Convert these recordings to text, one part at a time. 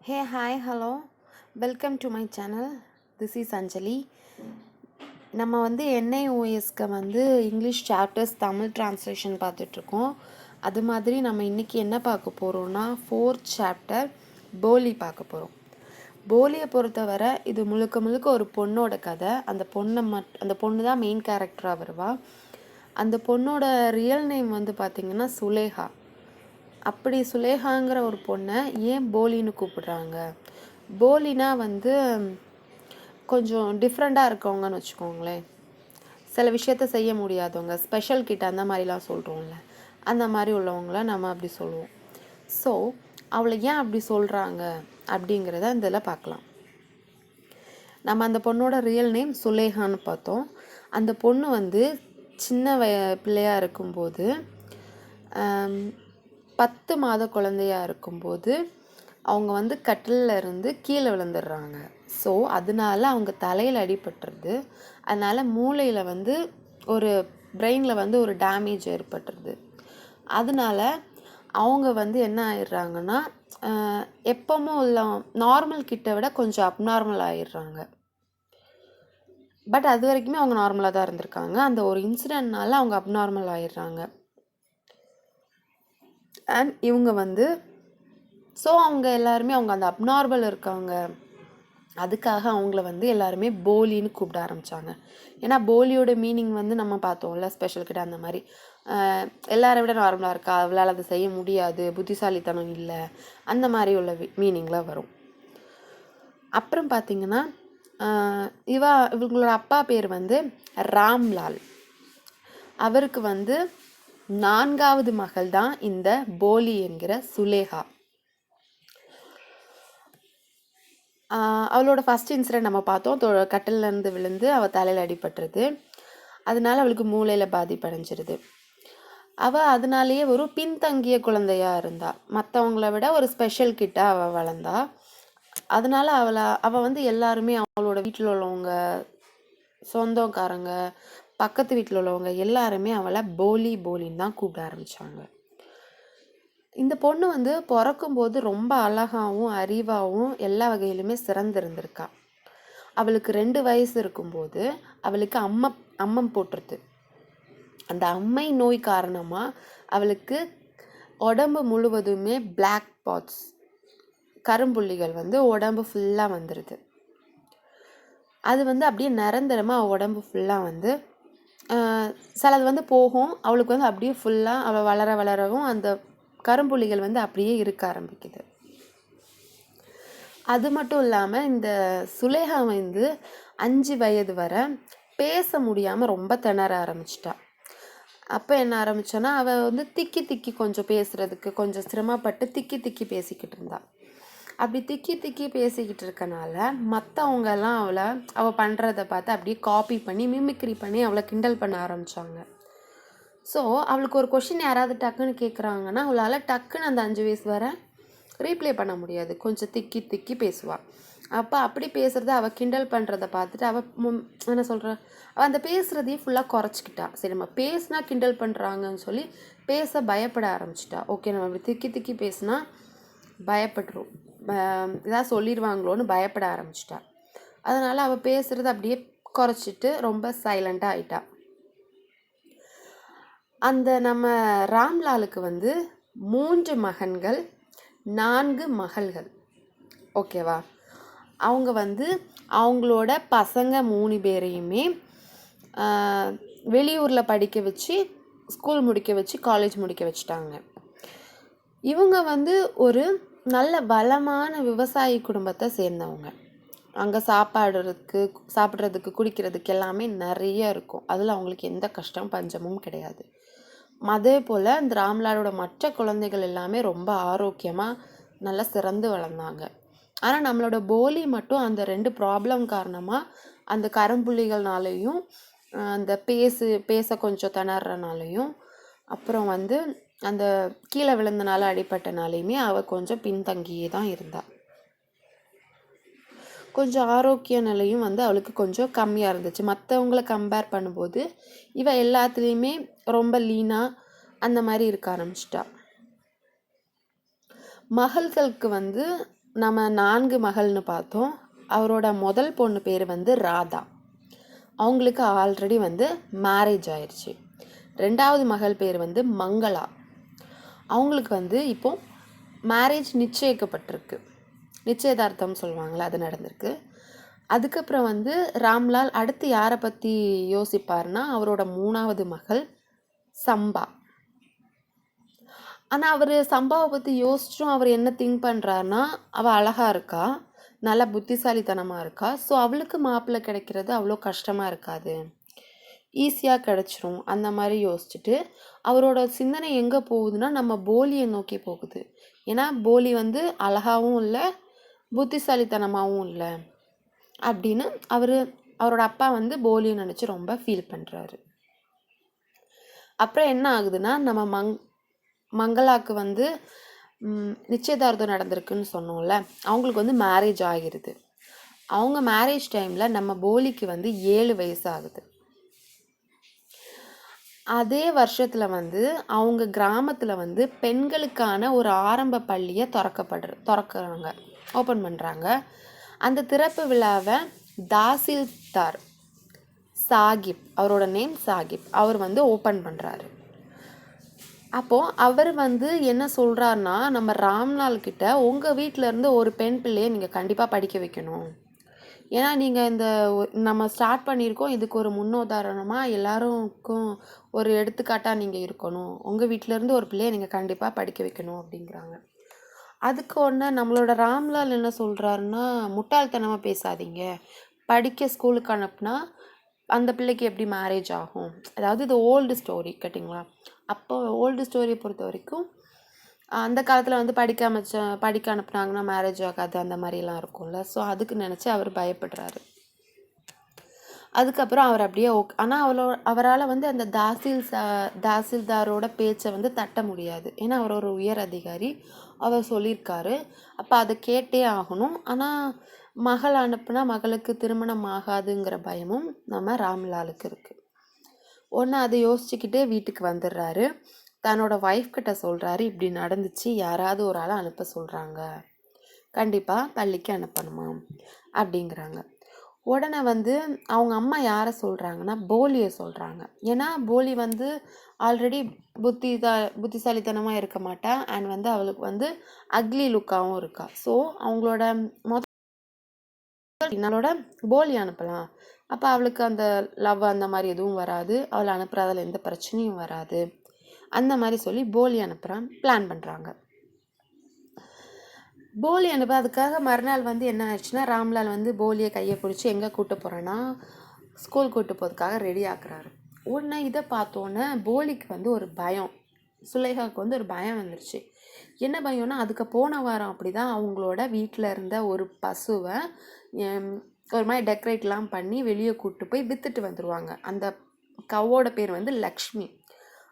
Hey, hi, hello. Welcome to my channel. This is Anjali. நம்ம NIOSக்கு English chapters Tamil translation பார்த்துட்ருக்கோம். அது மாதிரி நம்ம இன்றைக்கி என்ன பார்க்க போகிறோம்னா 4th சாப்டர் போலி பார்க்க போகிறோம். போலியை பொறுத்தவரை இது முழுக்க ஒரு பொண்ணோட கதை. அந்த பொண்ணு தான் மெயின் கேரக்டராக வருவா. அந்த பொண்ணோட ரியல் நேம் பார்த்திங்கன்னா சுலேஹா. அப்படி சுலேஹாங்கிற ஒரு பொண்ணை ஏன் போலின்னு கூப்பிடுறாங்க? போலினா கொஞ்சம் டிஃப்ரெண்ட்டாக இருக்கவங்கன்னு வச்சுக்கோங்களேன். சில விஷயத்த செய்ய முடியாதவங்க, ஸ்பெஷல் கிட்ட அந்த மாதிரிலாம் சொல்கிறோம்ல, அந்த மாதிரி உள்ளவங்கள நம்ம அப்படி சொல்லுவோம். ஸோ அவளை ஏன் அப்படி சொல்கிறாங்க அப்படிங்கிறத இதில் பார்க்கலாம். நம்ம அந்த பொண்ணோட ரியல் நேம் சுலேஹான்னு பார்த்தோம். அந்த பொண்ணு சின்ன பிள்ளையாக இருக்கும்போது 10 மாத குழந்தையாக இருக்கும்போது அவங்க கட்டிலில் இருந்து கீழே விழுந்துடுறாங்க. ஸோ அதனால அவங்க தலையில் அடிபட்டுருது. அதனால் மூளையில் ஒரு பிரெயினில் ஒரு டேமேஜ் ஏற்பட்டுருது. அதனால அவங்க என்ன ஆயிடுறாங்கன்னா எப்பவும் உள்ள நார்மல் கிட்ட விட கொஞ்சம் அப்நார்மல் ஆயிடுறாங்க. பட் அது வரைக்குமே அவங்க நார்மலாக தான் இருந்திருக்காங்க. அந்த ஒரு இன்சிடென்ட்னால அவங்க அப்நார்மல் ஆயிடுறாங்க. அண்ட் இவங்க ஸோ அவங்க எல்லாருமே அவங்க அந்த அப்நார்மல் இருக்காங்க, அதுக்காக அவங்கள எல்லாருமே போலின்னு கூப்பிட ஆரம்பித்தாங்க. ஏன்னா போலியோட மீனிங் நம்ம பார்த்தோம்ல, ஸ்பெஷல் கிட்ட அந்த மாதிரி எல்லாரை விட நார்மலாக இருக்கா, அவளால் அதை செய்ய முடியாது, புத்திசாலித்தனம் இல்லை, அந்த மாதிரி உள்ள மீனிங்கில் வரும். அப்புறம் பார்த்திங்கன்னா இவங்களோட அப்பா பேர் ராம்லால். அவருக்கு 4வது மகள் தான் இந்த போலி என்கிற சுலேஹா. அவளோட ஃபஸ்ட் இன்சிடென்ட் நம்ம பார்த்தோம். கட்டிலேருந்து விழுந்து அவள் தலையில் அடிபட்டுருது. அதனால அவளுக்கு மூளையில் பாதிப்படைஞ்சிருது. அவள் அதனாலேயே ஒரு பின்தங்கிய குழந்தையாக இருந்தா. மற்றவங்கள விட ஒரு ஸ்பெஷல் கிட்ட அவள் வளர்ந்தா. அதனால அவள் எல்லாருமே அவளோட வீட்டில் உள்ளவங்க, சொந்தக்காரங்க, பக்கத்து வீட்டில் உள்ளவங்க எல்லாருமே அவளை போலின்னு தான் கூப்பிட ஆரம்பித்தாங்க. இந்த பொண்ணு பிறக்கும்போது ரொம்ப அழகாகவும் அறிவாகவும் எல்லா வகையிலுமே சிறந்திருந்திருக்கா. அவளுக்கு 2 வயசு இருக்கும்போது அவளுக்கு அம்மம் போட்டுருது. அந்த அம்மை நோய் காரணமாக அவளுக்கு உடம்பு முழுவதுமே பிளாக் பாட்ஸ், கரும்புள்ளிகள் உடம்பு ஃபுல்லாக வந்துடுது. அது அப்படியே நிரந்தரமாக உடம்பு ஃபுல்லாக சிலது போகும். அவளுக்கு அப்படியே ஃபுல்லாக அவள் வளரவும் அந்த கரும்புள்ளிகள் அப்படியே இருக்க ஆரம்பிக்குது. அது மட்டும் இல்லாமல் இந்த சுலேஹா 5 வயது வரை பேச முடியாமல் ரொம்ப திணற ஆரம்பிச்சிட்டா. அப்போ என்ன ஆரம்பிச்சோன்னா அவள் திக்கி கொஞ்சம் பேசுகிறதுக்கு கொஞ்சம் சிரமப்பட்டு திக்கி பேசிக்கிட்டு இருந்தா. அப்படி திக்கி பேசிக்கிட்டு இருக்கனால மற்றவங்கெல்லாம் அவள் பண்ணுறதை பார்த்து அப்படியே காப்பி பண்ணி மிமிக்ரி பண்ணி அவளை கிண்டல் பண்ண ஆரம்பித்தாங்க. ஸோ அவளுக்கு ஒரு கொஷின் யாராவது டக்குன்னு கேட்குறாங்கன்னா அவளால் டக்குன்னு அந்த 5 வயசு வரை ரீப்ளே பண்ண முடியாது. கொஞ்சம் திக்கி பேசுவாள். அப்போ அப்படி பேசுகிறத அவள் கிண்டல் பண்ணுறதை பார்த்துட்டு அவள் என்ன சொல்கிற அவள் அந்த பேசுகிறதையும் ஃபுல்லாக குறைச்சிக்கிட்டா. சரி, நம்ம பேசினா கிண்டல் பண்ணுறாங்கன்னு சொல்லி பேச பயப்பட ஆரம்பிச்சிட்டா. ஓகே, நம்ம அப்படி திக்கி பேசினா பயப்பட்டுரும், ஏதாவது சொல்லிடுவாங்களோன்னு பயப்பட ஆரம்பிச்சிட்டா. அதனால் அவள் பேசுகிறத அப்படியே குறைச்சிட்டு ரொம்ப சைலண்ட்டாக ஆயிட்டா. அந்த நம்ம ராம்லாலுக்கு 3 மகன்கள் 4 மகள்கள். ஓகேவா? அவங்க அவங்களோட பசங்க 3 பேரையுமே வெளியூரில் படிக்க வச்சு, ஸ்கூல் முடிக்க வச்சு, காலேஜ் முடிக்க வச்சுட்டாங்க. இவங்க ஒரு நல்ல வளமான விவசாயி குடும்பத்தை சேர்ந்தவங்க. அங்கே சாப்பிட்றதுக்கு குடிக்கிறதுக்கு எல்லாமே நிறைய இருக்கும். அதில் அவங்களுக்கு எந்த கஷ்டம் பஞ்சமும் கிடையாது. அதே போல் இந்த ராம்லாலோட மற்ற குழந்தைகள் எல்லாமே ரொம்ப ஆரோக்கியமாக நல்லா சிறந்து வளர்ந்தாங்க. ஆனால் நம்மளோட போலி மட்டும் அந்த 2 ப்ராப்ளம் காரணமாக அந்த கரும்புள்ளிகள்னாலையும் அந்த பேச கொஞ்சம் திணறனாலையும் அப்புறம் அந்த கீழே விழுந்தனால அடிப்பட்டனாலையுமே அவள் கொஞ்சம் பின்தங்கியே தான் இருந்தாள். கொஞ்சம் ஆரோக்கிய நிலையும் அவளுக்கு கொஞ்சம் கம்மியாக இருந்துச்சு. மற்றவங்கள கம்பேர் பண்ணும்போது இவள் எல்லாத்துலேயுமே ரொம்ப லீனாக அந்த மாதிரி இருக்க ஆரம்பிச்சிட்டா. மகள்களுக்கு நம்ம 4 மகள்னு பார்த்தோம். அவரோட முதல் பொண்ணு பேர் வந்து ராதா. அவங்களுக்கு ஆல்ரெடி வந்து மேரேஜ் ஆயிடுச்சு. 2வது மகள் பேர் வந்து மங்களா. அவங்களுக்கு வந்து இப்போ மேரேஜ் நிச்சயிக்கப்பட்டிருக்கு. நிச்சயதார்த்தம் சொல்லுவாங்களே, அது நடந்திருக்கு. அதுக்கப்புறம் வந்து ராம்லால் அடுத்து யாரை பற்றி யோசிப்பார்னா அவரோட 3வது மகள் சம்பா. ஆனால் அவர் சம்பாவை பற்றி யோசிச்சும் அவர் என்ன திங்க் பண்ணுறாருனா, அவள் அழகாக இருக்கா, நல்லா புத்திசாலித்தனமாக இருக்கா, ஸோ அவளுக்கு மாப்பிள்ளை கிடைக்கிறது அவ்வளோ கஷ்டமாக இருக்காது, ஈஸியாக கிடச்சிரும் அந்த மாதிரி யோசிச்சுட்டு அவரோட சிந்தனை எங்கே போகுதுன்னா நம்ம போலியை நோக்கி போகுது. ஏன்னா போலி வந்து அழகாகவும் இல்லை, புத்திசாலித்தனமாகவும் இல்லை அப்படின்னு அவரோட அப்பா வந்து போலியை நினச்சி ரொம்ப ஃபீல் பண்ணுறாரு. அப்புறம் என்ன ஆகுதுன்னா, நம்ம மங்களாக்கு வந்து நிச்சயதார்த்தம் நடந்திருக்குன்னு சொன்னோம்ல, அவங்களுக்கு வந்து மேரேஜ் ஆகிருது. அவங்க மேரேஜ் டைமில் நம்ம போலிக்கு வந்து 7 வயசு ஆகுது. அதே வருஷத்தில் வந்து அவங்க கிராமத்தில் வந்து பெண்களுக்கான ஒரு ஆரம்ப பள்ளியை திறக்கிறாங்க, ஓப்பன் பண்ணுறாங்க. அந்த திறப்பு விழாவை தாசில்தார் சாகிப், அவரோட நேம் சாகிப், அவர் வந்து ஓப்பன் பண்ணுறாரு. அப்போது அவர் வந்து என்ன சொல்கிறாருன்னா, நம்ம ராம்லால் கிட்ட உங்கள் வீட்டிலேருந்து ஒரு பெண் பிள்ளையை நீங்கள் கண்டிப்பாக படிக்க வைக்கணும். ஏன்னா நீங்கள் நம்ம ஸ்டார்ட் பண்ணியிருக்கோம், இதுக்கு ஒரு முன்னுதாரணமாக எல்லாருக்கும் ஒரு எடுத்துக்காட்டாக நீங்கள் இருக்கணும். உங்கள் வீட்டிலேருந்து ஒரு பிள்ளையை நீங்கள் கண்டிப்பாக படிக்க வைக்கணும் அப்படிங்கிறாங்க. அதுக்கு ஒன்று நம்மளோட ராம்லால் என்ன சொல்கிறாருன்னா, முட்டாள்தனமாக பேசாதீங்க, படிக்க ஸ்கூலுக்கு அனுப்புனா அந்த பிள்ளைக்கு எப்படி மேரேஜ் ஆகும், அதாவது இது ஓல்டு ஸ்டோரி கேட்டிங்களா. அப்போ ஓல்டு ஸ்டோரியை பொறுத்த வரைக்கும் அந்த காலத்தில் வந்து படிக்க அனுப்புனாங்கன்னா மேரேஜ் ஆகாது அந்த மாதிரிலாம் இருக்கும்ல. ஸோ அதுக்கு நினச்சி அவர் பயப்படுறாரு. அதுக்கப்புறம் அவர் அப்படியே ஆனால் அவரால் வந்து அந்த தாசில்தாரோட பேச்சை வந்து தட்ட முடியாது. ஏன்னா அவர் ஒரு உயர் அதிகாரி, அவர் சொல்லியிருக்காரு, அப்போ அதை கேட்டே ஆகணும். ஆனால் மகள் அனுப்புனா மகளுக்கு திருமணம் ஆகாதுங்கிற பயமும் நம்ம ராம்லாலுக்கு இருக்குது. ஒன்று அதை யோசிச்சுக்கிட்டே வீட்டுக்கு வந்துடுறாரு. தன்னோட ஒய்ஃப் கிட்ட சொல்கிறாரு, இப்படி நடந்துச்சு, யாராவது ஒரு ஆளை அனுப்ப சொல்கிறாங்க, கண்டிப்பாக பள்ளிக்கு அனுப்பணுமா அப்படிங்கிறாங்க. உடனே வந்து அவங்க அம்மா யாரை சொல்கிறாங்கன்னா போலியை சொல்கிறாங்க. ஏன்னா போலி வந்து ஆல்ரெடி புத்திசாலித்தனமாக இருக்க மாட்டா, அண்ட் வந்து அவளுக்கு வந்து அக்லி லுக்காகவும் இருக்கா. ஸோ அவங்களோட என்னோட போலி அனுப்பலாம், அப்போ அவளுக்கு அந்த லவ் அந்த மாதிரி எதுவும் வராது, அவளை அனுப்புறதால எந்த பிரச்சனையும் வராது, அந்த மாதிரி சொல்லி போலி அனுப்புகிறான் பிளான் பண்ணுறாங்க. போலி அனுப்ப அதுக்காக மறுநாள் வந்து என்ன ஆயிடுச்சுன்னா, ராம்லால் வந்து போலியை கையை பிடிச்சி எங்கே கூப்பிட்டு போகிறேன்னா ஸ்கூல் கூப்பிட்டு போகிறதுக்காக ரெடி ஆக்குறாரு. உடனே இதை பார்த்தோன்னே போலிக்கு வந்து ஒரு பயம், சுலேகாவுக்கு வந்து ஒரு பயம் வந்துருச்சு. என்ன பயம்னா, அதுக்கு போன வாரம் அப்படி தான் அவங்களோட வீட்டில் இருந்த ஒரு பசுவை ஒரு மாதிரி டெக்கரேட்லாம் பண்ணி வெளியே கூப்பிட்டு போய் விற்றுட்டு வந்துடுவாங்க. அந்த கவ்வோட பேர் வந்து லக்ஷ்மி.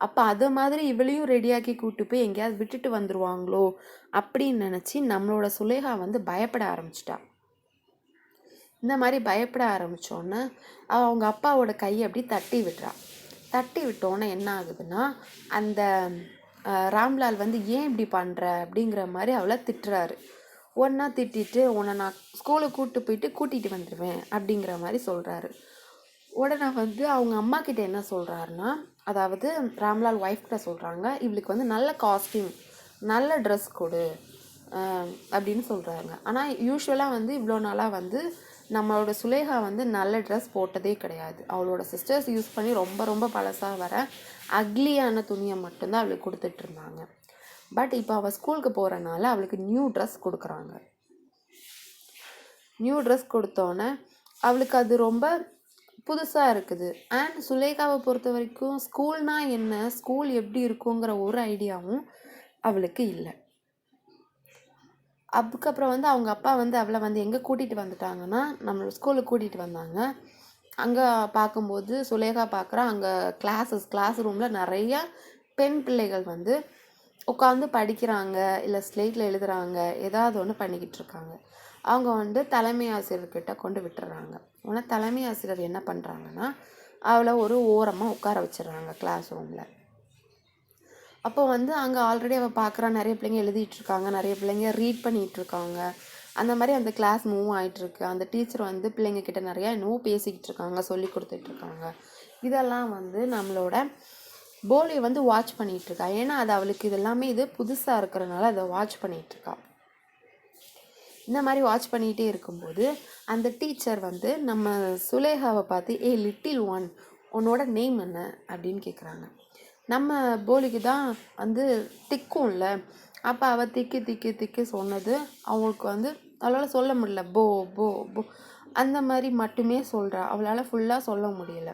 அப்போ அது மாதிரி இவளையும் ரெடியாக்கி கூப்பிட்டு போய் எங்கேயாவது விட்டுட்டு வந்துடுவாங்களோ அப்படின்னு நினச்சி நம்மளோட சுலேகா வந்து பயப்பட ஆரம்பிச்சிட்டா. இந்த மாதிரி பயப்பட ஆரம்பித்தோன்னே அவங்க அப்பாவோட கையை அப்படி தட்டி விட்டுறா. தட்டி விட்டோன்னே என்ன ஆகுதுன்னா, அந்த ராம்லால் வந்து ஏன் இப்படி பண்ணுற அப்படிங்கிற மாதிரி அவளை திட்டுறாரு. ஒன்றா திட்டிட்டு, உன்னை நான் ஸ்கூலுக்கு கூட்டிகிட்டு வந்துடுவேன் அப்படிங்கிற மாதிரி சொல்கிறாரு. உடனே வந்து அவங்க அம்மா கிட்ட என்ன சொல்கிறாருன்னா, அதாவது ராம்லால் ஒய்ஃப் கிட்ட சொல்கிறாங்க, இவளுக்கு வந்து நல்ல காஸ்டியூம், நல்ல ட்ரெஸ் கொடு அப்படின்னு சொல்கிறாங்க. ஆனால் யூஸ்வலாக வந்து இவ்வளோ நாளாக வந்து நம்மளோட சுலேகா வந்து நல்ல ட்ரெஸ் போட்டதே கிடையாது. அவளோட சிஸ்டர்ஸ் யூஸ் பண்ணி ரொம்ப ரொம்ப பழசாக வர அக்லியான துணியை மட்டும்தான் அவளுக்கு கொடுத்துட்ருந்தாங்க. பட் இப்போ அவள் ஸ்கூலுக்கு போகிறனால அவளுக்கு நியூ ட்ரெஸ் கொடுக்குறாங்க. நியூ ட்ரெஸ் கொடுத்தோன்னே அவளுக்கு அது ரொம்ப புதுசாக இருக்குது. அண்ட் சுலேகாவை பொறுத்த வரைக்கும் ஸ்கூல்னால் என்ன, ஸ்கூல் எப்படி இருக்குங்கிற ஒரு ஐடியாவும் அவளுக்கு இல்லை. அதுக்கப்புறம் வந்து அவங்க அப்பா வந்து அவளை வந்து எங்கே கூட்டிகிட்டு வந்துட்டாங்கன்னா, நம்ம ஸ்கூலுக்கு கூட்டிகிட்டு வந்தாங்க. அங்கே பார்க்கும்போது சுலேகா பார்க்குறா, அங்கே கிளாஸ் ரூமில் நிறைய பெண் பிள்ளைகள் வந்து உட்காந்து படிக்கிறாங்க, இல்லை ஸ்லேட்டில் எழுதுகிறாங்க, ஏதாவது ஒன்று பண்ணிக்கிட்டு இருக்காங்க. அவங்க வந்து தலைமை ஆசிரியர்கிட்ட கொண்டு விட்டுறாங்க. உடனே தலைமை ஆசிரியர் என்ன பண்ணுறாங்கன்னா, அவளை ஒரு ஓரமாக உட்கார வச்சிடுறாங்க கிளாஸ் ரூமில். அப்போ வந்து அங்கே ஆல்ரெடி அவள் பார்க்குறா, நிறைய பிள்ளைங்க எழுதிட்டுருக்காங்க, நிறைய பிள்ளைங்க ரீட் பண்ணிகிட்ருக்காங்க. அந்த மாதிரி அந்த கிளாஸ் மூவ் ஆகிட்டுருக்கு. அந்த டீச்சர் வந்து பிள்ளைங்கக்கிட்ட நிறையா இன்னும் பேசிக்கிட்டு இருக்காங்க, சொல்லி கொடுத்துட்ருக்காங்க. இதெல்லாம் வந்து நம்மளோட போலி வந்து வாட்ச் பண்ணிகிட்ருக்கா. ஏன்னா அது அவளுக்கு இது எல்லாமே இது புதுசாக இருக்கிறனால அதை வாட்ச் பண்ணிகிட்ருக்கா. இந்த மாதிரி வாட்ச் பண்ணிகிட்டே இருக்கும்போது அந்த டீச்சர் வந்து நம்ம சுலேகாவை பார்த்து, லிட்டில் ஒன், உன்னோட நேம் என்ன அப்படின்னு கேட்குறாங்க. நம்ம போலிக்கு தான் வந்து திக்கும்ல, அப்போ அவள் திக்கி திக்கி திக்கி சொன்னது அவங்களுக்கு வந்து அவளால் சொல்ல முடியல. போ போ போ அந்த மாதிரி மட்டுமே சொல்கிறா. அவளால் ஃபுல்லாக சொல்ல முடியல.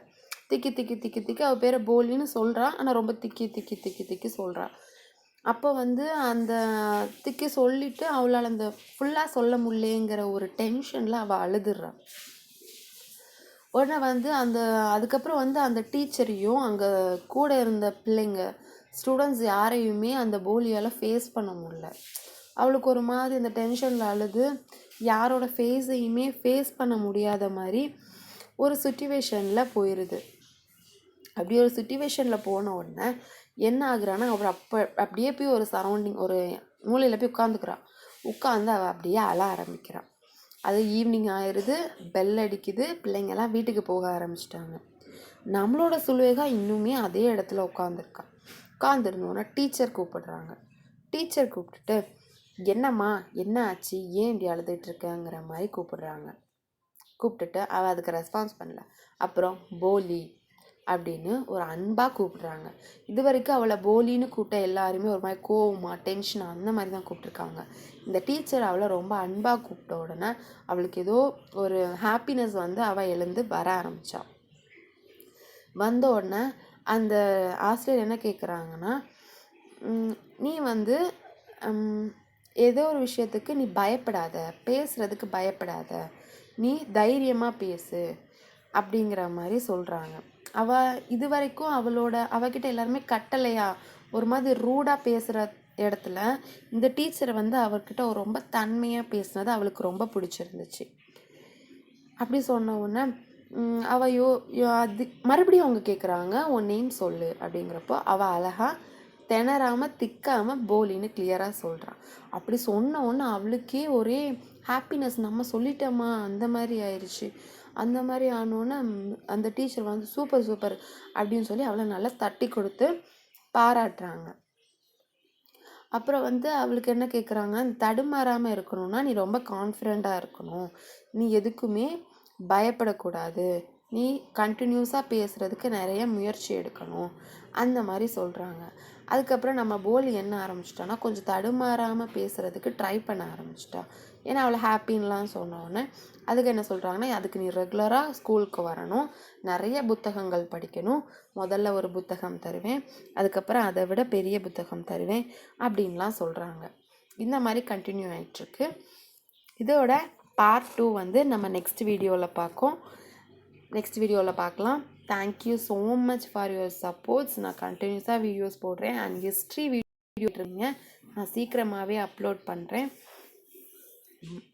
திக்கி திக்கி திக்கி திக்கி அவள் பேரை போலின்னு சொல்கிறா, ஆனால் ரொம்ப திக்கி திக்கி திக்கி திக்கி சொல்கிறா. அப்போ வந்து அந்த திக்கி சொல்லிவிட்டு அவளால் அந்த ஃபுல்லாக சொல்ல முடியலேங்கிற ஒரு டென்ஷனில் அவள் அழுதுடுறா. உடனே வந்து அதுக்கப்புறம் வந்து அந்த டீச்சரையும் அங்கே கூட இருந்த பிள்ளைங்க ஸ்டூடெண்ட்ஸ் யாரையுமே அந்த போலியால் ஃபேஸ் பண்ண முடியல. அவளுக்கு ஒரு மாதிரி அந்த டென்ஷனில் அழுது யாரோட ஃபேஸையுமே ஃபேஸ் பண்ண முடியாத மாதிரி ஒரு சுச்சுவேஷனில் போயிடுது. அப்படி ஒரு சுச்சுவேஷனில் போன உடனே என்ன ஆகுறான்னா, அவள் அப்படியே போய் ஒரு சரௌண்டிங் ஒரு மூலையில் போய் உட்காந்து அவள் அப்படியே அழ ஆரம்பிக்கிறாள். அது ஈவினிங் ஆயிடுது, பெல் அடிக்குது, பிள்ளைங்கள்லாம் வீட்டுக்கு போக ஆரம்பிச்சிட்டாங்க. நம்மளோட சுலேகா இன்னுமே அதே இடத்துல உட்காந்துருந்தோன்னா டீச்சர் கூப்பிடுறாங்க. டீச்சர் கூப்பிட்டுட்டு, என்னம்மா என்ன ஆச்சு, ஏன் இப்படி அழுதுகிட்ருக்கங்கிற மாதிரி கூப்பிட்டுட்டு அவள் அதுக்கு ரெஸ்பான்ஸ் பண்ணல. அப்புறம் போலி அப்படின்னு ஒரு அன்பாக கூப்பிட்றாங்க. இது வரைக்கும் அவளை போலின்னு கூப்பிட்ட எல்லாருமே ஒரு மாதிரி கோவமாக டென்ஷனாக அந்த மாதிரி தான் கூப்பிட்ருக்காங்க. இந்த டீச்சர் அவளை ரொம்ப அன்பாக கூப்பிட்ட உடனே அவளுக்கு ஏதோ ஒரு ஹாப்பினஸ் வந்து அவள் எழுந்து வர ஆரம்பித்தாள். வந்த உடனே அந்த ஆசிரியர் என்ன கேட்குறாங்கன்னா, நீ வந்து ஏதோ ஒரு விஷயத்துக்கு நீ பயப்படாத, பேசுகிறதுக்கு பயப்படாத, நீ தைரியமாக பேசு அப்படிங்கிற மாதிரி சொல்கிறாங்க. இது வரைக்கும் அவகிட்ட எல்லாருமே கட்டளையா ஒரு மாதிரி ரூடாக பேசுகிற இடத்துல இந்த டீச்சரை வந்து அவர்கிட்ட ரொம்ப தன்மையாக பேசுனது அவளுக்கு ரொம்ப பிடிச்சிருந்துச்சு. அப்படி சொன்ன உடனே அது மறுபடியும் அவங்க கேட்குறாங்க, உன் நேம் சொல்லு அப்படிங்கிறப்போ அவள் அழகாக திணறாமல் திக்காமல் போலின்னு கிளியராக சொல்கிறான். அப்படி சொன்ன உடனே அவளுக்கே ஒரே ஹாப்பினஸ், நம்ம சொல்லிட்டோமா அந்த மாதிரி ஆயிடுச்சு. அந்த மாதிரி ஆனோன்னே அந்த டீச்சர் வந்து சூப்பர் சூப்பர் அப்படின்னு சொல்லி அவளை நல்லா தட்டி கொடுத்து பாராட்டுறாங்க. அப்புறம் வந்து அவளுக்கு என்ன கேட்குறாங்க, தடுமாறாமல் இருக்கணும்னா நீ ரொம்ப கான்ஃபிடெண்ட்டாக இருக்கணும், நீ எதுக்குமே பயப்படக்கூடாது, நீ கண்டினியூஸாக பேசுகிறதுக்கு நிறைய முயற்சி எடுக்கணும் அந்த மாதிரி சொல்கிறாங்க. அதுக்கப்புறம் நம்ம போலி என்ன ஆரம்பிச்சிட்டான்னா கொஞ்சம் தடுமாறாமல் பேசுகிறதுக்கு ட்ரை பண்ண ஆரம்பிச்சிட்டா. ஏன்னா அவளை ஹாப்பின்லாம் சொன்னோன்னே அதுக்கு என்ன சொல்கிறாங்கன்னா, அதுக்கு நீ ரெகுலராக ஸ்கூலுக்கு வரணும், நிறைய புத்தகங்கள் படிக்கணும், முதல்ல ஒரு புத்தகம் தருவேன், அதுக்கப்புறம் அதை விட பெரிய புத்தகம் தருவேன் அப்படின்லாம் சொல்கிறாங்க. இந்த மாதிரி கண்டினியூ ஆகிட்டுருக்கு. இதோட பார்ட் 2 வந்து நம்ம நெக்ஸ்ட் வீடியோவில் பார்க்கலாம். Thank you so much for your supports. நான் கண்டினியூஸாக வீடியோஸ் போடுறேன் அண்ட் ஹிஸ்ட்ரி வீடியோ இருங்க, நான் சீக்கிரமாகவே அப்லோட் பண்ணுறேன்.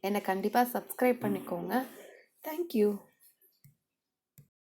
என்னை கண்டிப்பாக சப்ஸ்கிரைப் பண்ணிக்கோங்க. தேங்க்யூ.